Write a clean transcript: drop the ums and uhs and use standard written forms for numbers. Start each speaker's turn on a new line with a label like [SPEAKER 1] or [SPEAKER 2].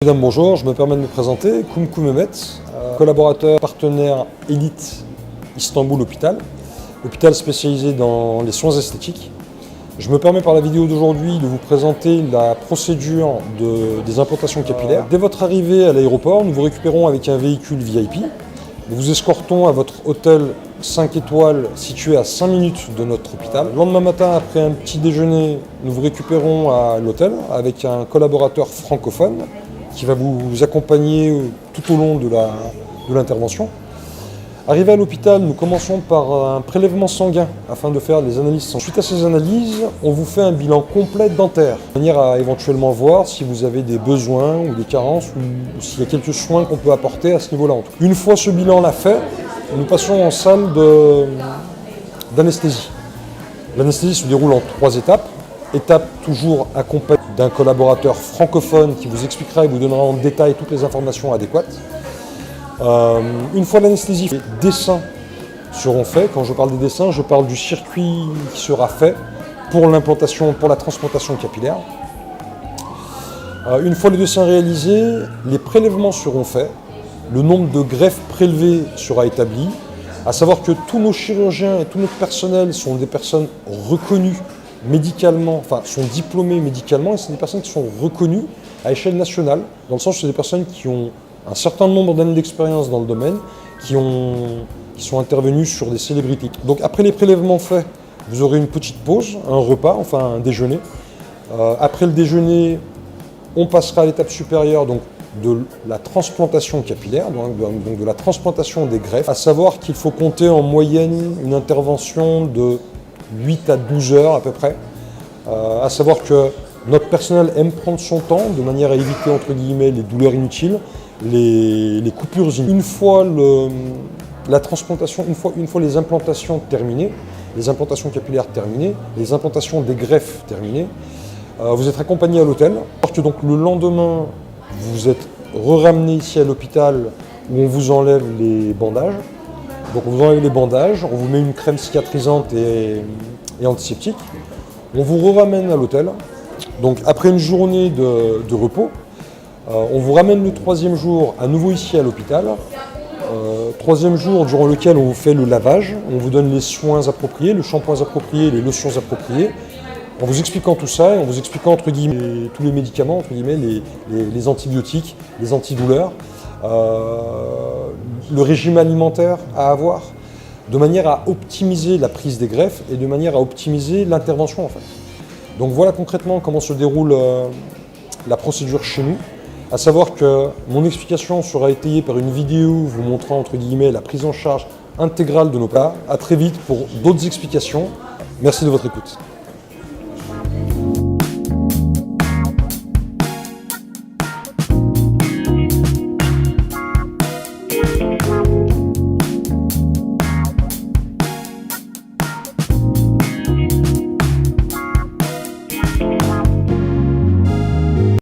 [SPEAKER 1] Mesdames, bonjour, je me permets de me présenter, Koumkou Mehmet, collaborateur partenaire élite Istanbul Hôpital, hôpital spécialisé dans les soins esthétiques. Je me permets par la vidéo d'aujourd'hui de vous présenter la procédure des implantations capillaires. Dès votre arrivée à l'aéroport, nous vous récupérons avec un véhicule VIP. Nous vous escortons à votre hôtel 5 étoiles situé à 5 minutes de notre hôpital. Le lendemain matin, après un petit déjeuner, nous vous récupérons à l'hôtel avec un collaborateur francophone qui va vous accompagner tout au long de l'intervention. Arrivé à l'hôpital, nous commençons par un prélèvement sanguin afin de faire des analyses sanguines. Suite à ces analyses, on vous fait un bilan complet dentaire, de manière à éventuellement voir si vous avez des besoins ou des carences ou s'il y a quelques soins qu'on peut apporter à ce niveau-là. Une fois ce bilan-là fait, nous passons en salle d'anesthésie. L'anesthésie se déroule en 3 étapes. Étape toujours accompagnée d'un collaborateur francophone qui vous expliquera et vous donnera en détail toutes les informations adéquates. Une fois l'anesthésie, les dessins seront faits. Quand je parle des dessins, je parle du circuit qui sera fait pour l'implantation, pour la transplantation capillaire. Une fois le dessin réalisé, les prélèvements seront faits. Le nombre de greffes prélevées sera établi. À savoir que tous nos chirurgiens et tout notre personnel sont des personnes reconnues médicalement, enfin sont diplômés médicalement, et c'est des personnes qui sont reconnues à échelle nationale, dans le sens où c'est des personnes qui ont un certain nombre d'années d'expérience dans le domaine, qui sont intervenues sur des célébrités. Donc après les prélèvements faits, vous aurez une petite pause, un repas, enfin un déjeuner. Après le déjeuner, on passera à l'étape supérieure, donc de la transplantation capillaire, donc de la transplantation des greffes, à savoir qu'il faut compter en moyenne une intervention de 8 à 12 heures à peu près, à savoir que notre personnel aime prendre son temps de manière à éviter entre guillemets les douleurs inutiles, les coupures inutiles. Une fois la transplantation, une fois les implantations terminées, les implantations capillaires terminées, les implantations des greffes terminées, vous êtes accompagné à l'hôtel. Donc le lendemain, vous êtes ramené ici à l'hôpital où on vous enlève les bandages. Donc on vous enlève les bandages, on vous met une crème cicatrisante et antiseptique. On vous ramène à l'hôtel. Donc après une journée de repos, on vous ramène le 3e jour à nouveau ici à l'hôpital. 3e jour durant lequel on vous fait le lavage, on vous donne les soins appropriés, le shampoing approprié, les lotions appropriées. En vous expliquant tout ça, et en vous expliquant entre guillemets tous les médicaments, entre guillemets, les antibiotiques, les antidouleurs, le régime alimentaire à avoir, de manière à optimiser la prise des greffes et de manière à optimiser l'intervention en fait. Donc voilà concrètement comment se déroule la procédure chez nous, à savoir que mon explication sera étayée par une vidéo vous montrant entre guillemets la prise en charge intégrale de nos cas. À très vite pour d'autres explications. Merci de votre écoute.